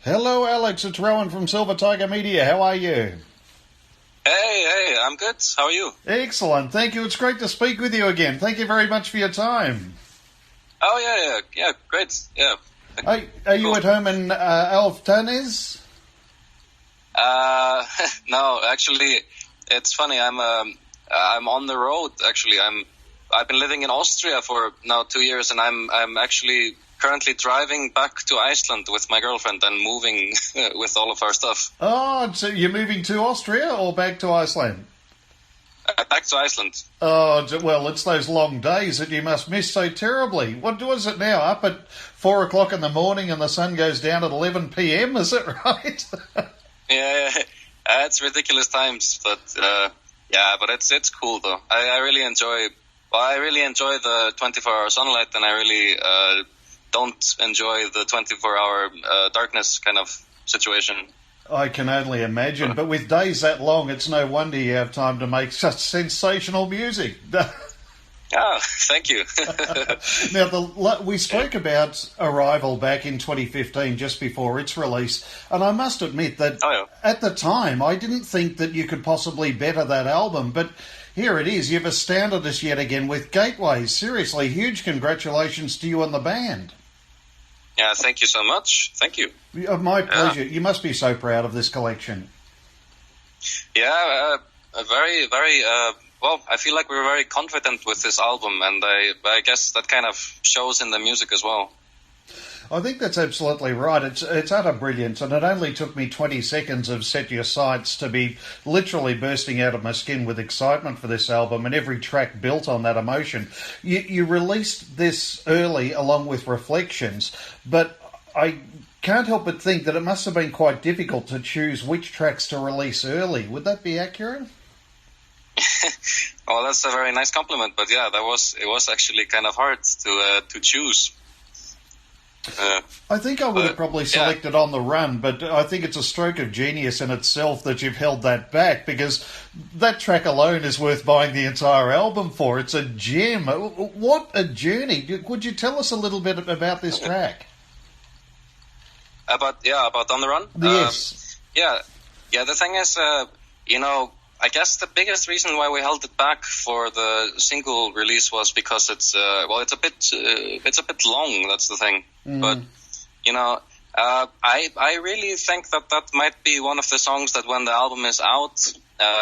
Hello, Alex. It's Rowan from Silver Tiger Media. How are you? Hey, I'm good. How are you? Excellent. Thank you. It's great to speak with you again. Thank you very much for your time. Oh, yeah, great. Yeah. Are you Cool. at home in Alftanes? No, actually, it's funny. I'm on the road. Actually, I've been living in Austria for now 2 years, and I'm actually currently driving back to Iceland with my girlfriend and moving with all of our stuff. Oh, so you're moving to Austria or back to Iceland? Back to Iceland. Oh, well, it's those long days that you must miss so terribly. What was it now? Up at 4 o'clock in the morning and the sun goes down at 11 p.m., is it right? Yeah, it's ridiculous times, but but it's cool though. I really enjoy. Well, I really enjoy the 24-hour sunlight, and I really don't enjoy the 24-hour darkness kind of situation. I can only imagine. But with days that long, it's no wonder you have time to make such sensational music. Oh, thank you. Now, we spoke about Arrival back in 2015, just before its release, and I must admit that at the time, I didn't think that you could possibly better that album, but here it is. You've astounded us yet again with Gateways. Seriously, huge congratulations to you and the band. Yeah, thank you so much. Thank you. My pleasure. You must be so proud of this collection. Yeah, very, very... well, I feel like we're very confident with this album, and I guess that kind of shows in the music as well. I think that's absolutely right. It's utter brilliance, and it only took me 20 seconds of Set Your Sights to be literally bursting out of my skin with excitement for this album, and every track built on that emotion. You released this early along with Reflections, but I can't help but think that it must have been quite difficult to choose which tracks to release early. Would that be accurate? Well, that's a very nice compliment, but yeah, it was actually kind of hard to choose. I think I would have probably selected On the Run, but I think it's a stroke of genius in itself that you've held that back, because that track alone is worth buying the entire album for. It's a gem. What a journey. Would you tell us a little bit about this track? About On the Run? Yes. The thing is, I guess the biggest reason why we held it back for the single release was because it's a bit long. That's the thing. But I really think that might be one of the songs that when the album is out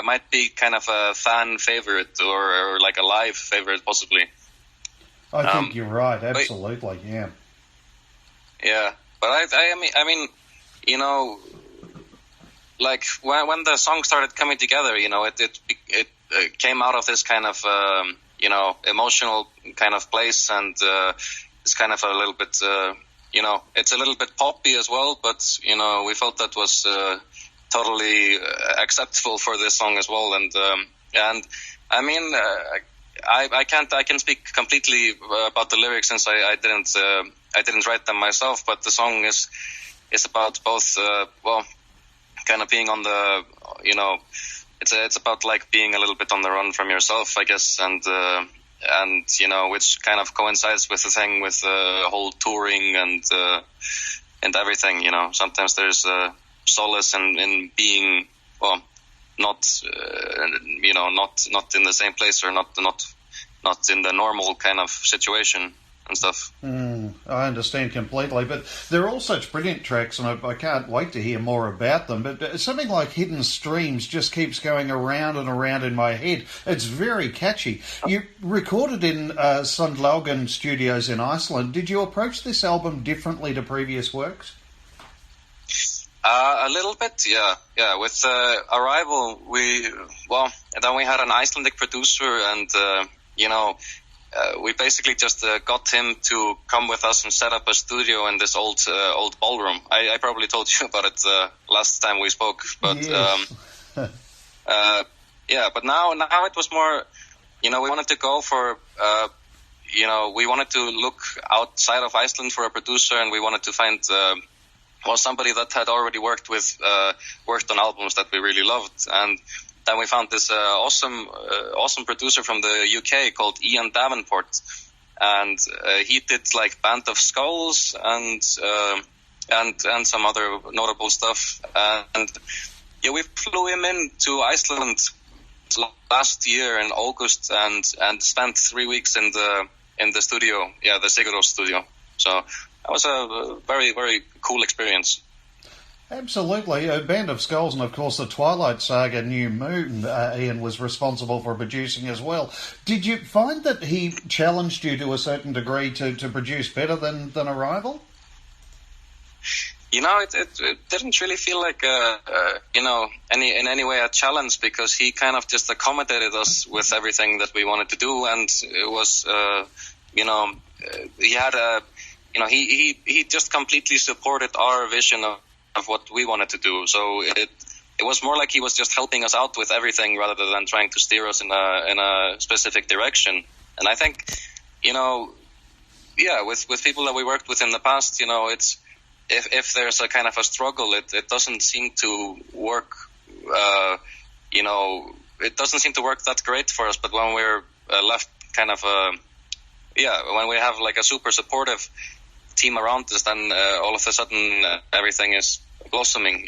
might be kind of a fan favorite or like a live favorite possibly. I think you're right. Absolutely. Yeah. Yeah, but I mean, like when the song started coming together, it came out of this kind of emotional kind of place, and it's kind of a little bit it's a little bit poppy as well, but we felt that was totally acceptable for this song as well, and I mean I can speak completely about the lyrics since I didn't write them myself, but the song is about both kind of being on the, it's about like being a little bit on the run from yourself, I guess, and which kind of coincides with the thing with the whole touring and everything. Sometimes there's solace in being not in the same place, or not in the normal kind of situation and stuff. I understand completely, but they're all such brilliant tracks, and I can't wait to hear more about them. But something like Hidden Streams just keeps going around and around in my head. It's very catchy. You recorded in Sundlaugen Studios in Iceland. Did you approach this album differently to previous works? A little bit, yeah. With Arrival, we had an Icelandic producer, and we basically just got him to come with us and set up a studio in this old ballroom. I probably told you about it last time we spoke, but yes. But now it was more, we wanted to go for, we wanted to look outside of Iceland for a producer, and we wanted to find somebody that had already worked on albums that we really loved. And then we found this awesome producer from the UK called Ian Davenport, and he did like Band of Skulls and and some other notable stuff. And yeah, we flew him in to Iceland last year in August and spent 3 weeks in the studio, the Sigurós studio. So that was a very, very cool experience. Absolutely. A Band of Skulls and, of course, the Twilight Saga New Moon, Ian was responsible for producing as well. Did you find that he challenged you to a certain degree to produce better than Arrival? You know, it didn't really feel like in any way a challenge, because he kind of just accommodated us with everything that we wanted to do, and it was he had he just completely supported our vision of what we wanted to do. So it was more like he was just helping us out with everything rather than trying to steer us in a specific direction. And I think with people that we worked with in the past, it's. If there's a kind of a struggle, it doesn't seem to work. It doesn't seem to work that great for us. But when we're left kind of, when we have like a super supportive team around us, then all of a sudden everything is blossoming.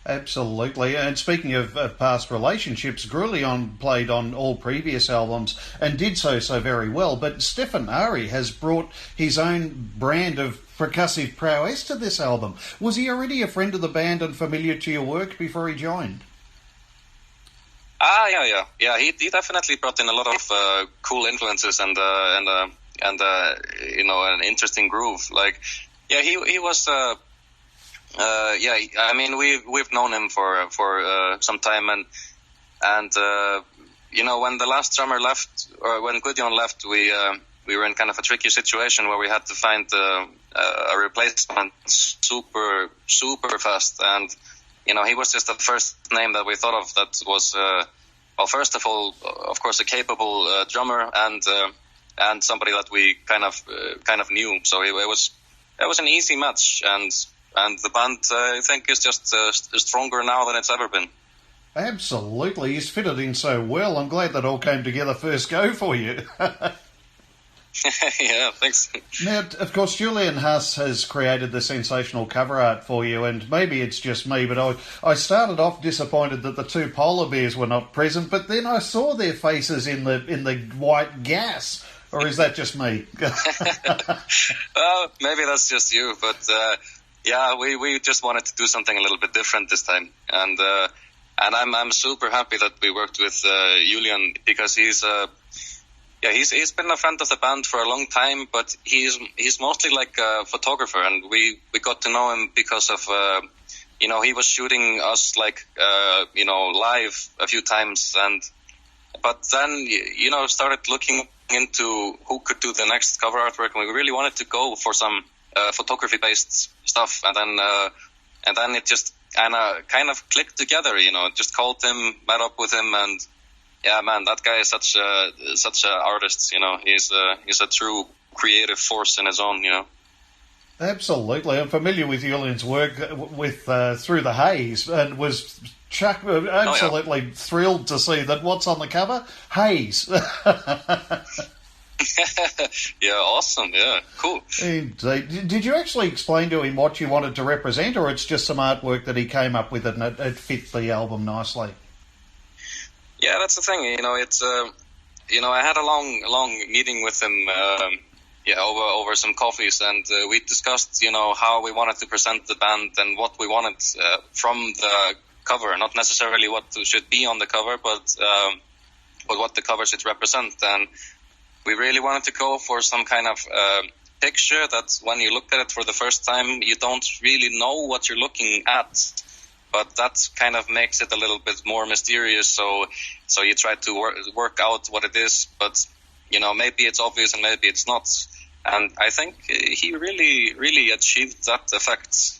Absolutely. And speaking of past relationships, Grullion played on all previous albums and did so very well. But Stefan Ari has brought his own brand of percussive prowess to this album. Was he already a friend of the band and familiar to your work before he joined? Yeah. He definitely brought in a lot of cool influences and an interesting groove. Like, yeah, he was. I mean, we've known him for some time, and when the last drummer left, or when Guðjón left, we were in kind of a tricky situation where we had to find a replacement super fast, and he was just the first name that we thought of that was first of all, of course, a capable drummer and somebody that we kind of knew. So it was an easy match, and the band, I think, is just stronger now than it's ever been. Absolutely. He's fitted in so well. I'm glad that all came together first go for you. Yeah, thanks. Now, of course, Julian Haas has created the sensational cover art for you, and maybe it's just me, but I started off disappointed that the two polar bears were not present, but then I saw their faces in the white gas. Or is that just me? Well, maybe that's just you, but... we just wanted to do something a little bit different this time, and I'm super happy that we worked with Julian, because he's been a friend of the band for a long time, but he's mostly like a photographer, and we got to know him because of he was shooting us live a few times, but then started looking into who could do the next cover artwork, and we really wanted to go for some photography-based stuff, and then it just kind of clicked together. Just called him, met up with him, and yeah, man, that guy is such a artist. He's a true creative force in his own. Absolutely, I'm familiar with Julian's work with Through the Haze, and was absolutely thrilled to see that what's on the cover, haze. Yeah, awesome. Yeah, cool. Indeed. Did you actually explain to him what you wanted to represent, or it's just some artwork that he came up with and it fit the album nicely? Yeah, that's the thing. It's I had a long meeting with him. Over some coffees, and we discussed how we wanted to present the band and what we wanted from the cover. Not necessarily what should be on the cover, but what the cover should represent. And we really wanted to go for some kind of picture that when you look at it for the first time, you don't really know what you're looking at. But that kind of makes it a little bit more mysterious. So you try to work out what it is, but maybe it's obvious and maybe it's not. And I think he really, really achieved that effect.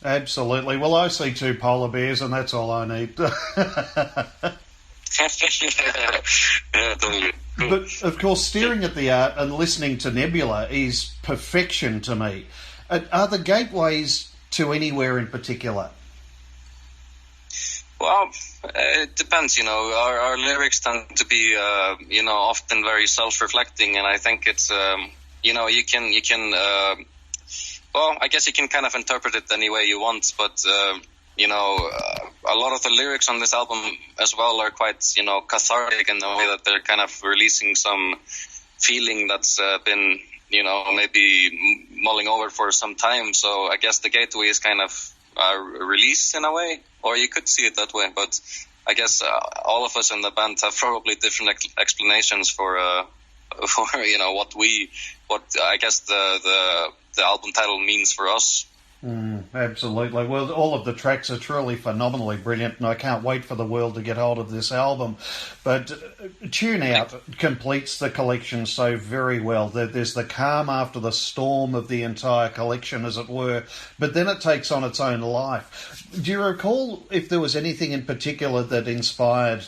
Absolutely. Well, I see two polar bears, and that's all I need. Yeah, totally. Cool. But, of course, staring at the art and listening to Nebula is perfection to me. Are the gateways to anywhere in particular? Well, it depends, Our lyrics tend to be, often very self-reflecting, and I think it's, you can. well, I guess you can kind of interpret it any way you want, but a lot of the lyrics on this album as well are quite, cathartic in the way that they're kind of releasing some feeling that's been, maybe mulling over for some time. So I guess the Gateway is kind of a release in a way, or you could see it that way. But I guess all of us in the band have probably different explanations for what I guess the album title means for us. Absolutely. Well, all of the tracks are truly phenomenally brilliant, and I can't wait for the world to get hold of this album. But Tune Out completes the collection so very well. There's the calm after the storm of the entire collection, as it were, but then it takes on its own life. Do you recall if there was anything in particular that inspired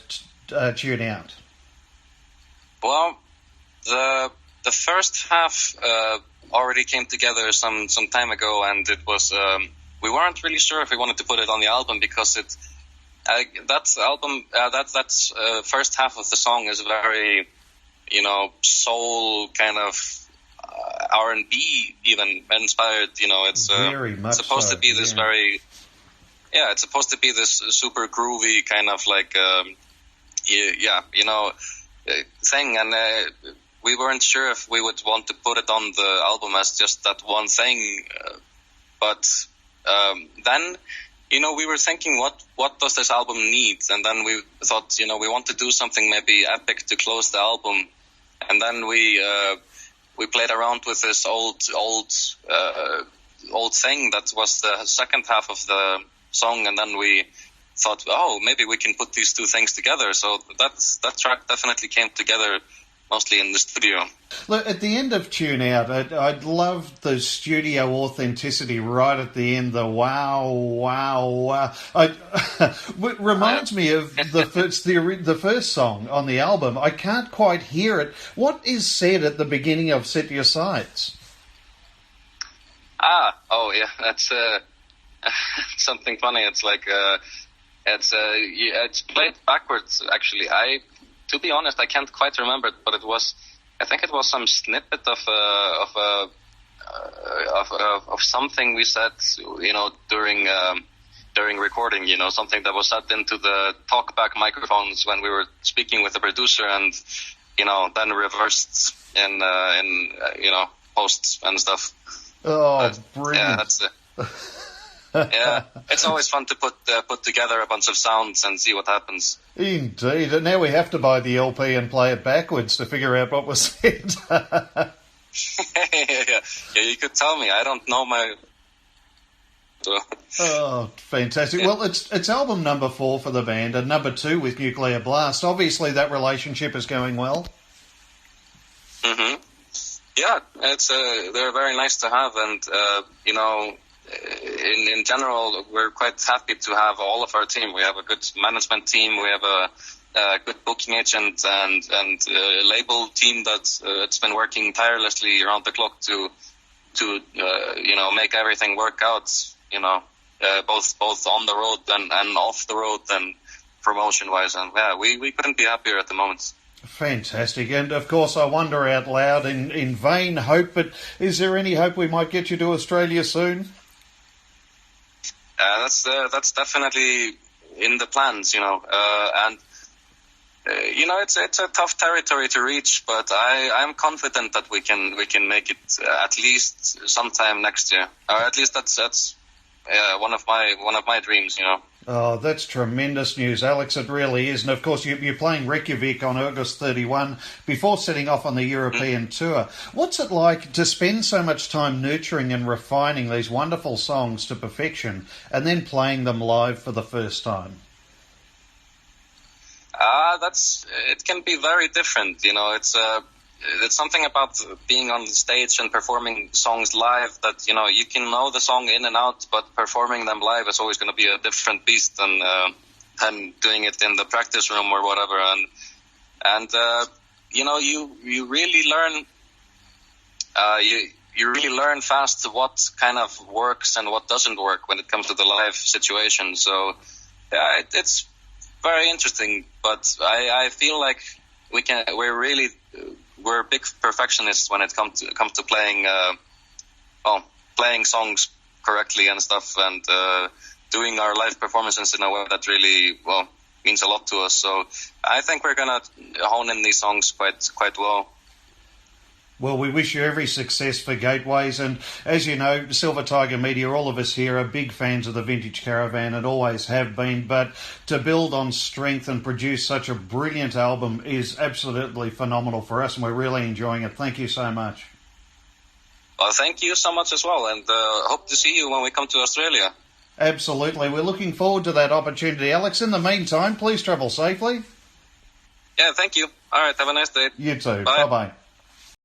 Tune Out? Well, the first half already came together some time ago, and it was we weren't really sure if we wanted to put it on the album because that first half of the song is very soul kind of R&B even inspired. It's very much supposed to be this very it's supposed to be this super groovy kind of like thing, and we weren't sure if we would want to put it on the album as just that one thing, but then we were thinking what does this album need, and then we thought we want to do something maybe epic to close the album, and then we played around with this old thing that was the second half of the song, and then we thought, maybe we can put these two things together. So that track definitely came together mostly in the studio. Look, at the end of Tune Out, I love the studio authenticity right at the end, the wow, wow, wow. It reminds me of the first song on the album. I can't quite hear it. What is said at the beginning of Set Your Sights? That's something funny. It's like it's played backwards, actually. To be honest, I can't quite remember it, but I think it was some snippet of something we said, during recording, something that was set into the talkback microphones when we were speaking with the producer, and then reversed in posts and stuff. Brilliant! Yeah, that's it. Yeah, it's always fun to put together a bunch of sounds and see what happens. Indeed. And now we have to buy the LP and play it backwards to figure out what was said. Yeah, you could tell me. I don't know my... Oh, fantastic. Well, it's album number 4 for the band and number 2 with Nuclear Blast. Obviously, that relationship is going well. Mm-hmm. Yeah, they're very nice to have, and, in general, we're quite happy to have all of our team. We have a good management team. We have a good booking agent and label team that's it's been working tirelessly around the clock to make everything work out. Both on the road and off the road and promotion wise. And we couldn't be happier at the moment. Fantastic. And of course, I wonder out loud in vain hope, but is there any hope we might get you to Australia soon? That's definitely in the plans, and it's a tough territory to reach, but I'm confident that we can make it at least sometime next year, or at least that's one of my dreams, Oh, that's tremendous news, Alex. It really is. And of course, you're playing Reykjavik on August 31 before setting off on the European tour. What's it like to spend so much time nurturing and refining these wonderful songs to perfection and then playing them live for the first time? It can be very different. It's something about being on the stage and performing songs live that, you can know the song in and out, but performing them live is always going to be a different beast than doing it in the practice room or whatever. And you really learn, you really learn fast what kind of works and what doesn't work when it comes to the live situation. So, it's very interesting, but I feel like we're big perfectionists when it comes to playing playing songs correctly and stuff, and doing our live performances in a way that really, well, means a lot to us. So I think we're going to hone in these songs quite well. Well, we wish you every success for Gateways, and as you know, Silver Tiger Media, all of us here are big fans of the Vintage Caravan and always have been, but to build on strength and produce such a brilliant album is absolutely phenomenal for us, and we're really enjoying it. Thank you so much. Well, thank you so much as well, and hope to see you when we come to Australia. Absolutely. We're looking forward to that opportunity, Alex. In the meantime, please travel safely. Yeah, thank you. All right, have a nice day. You too. Bye. Bye-bye.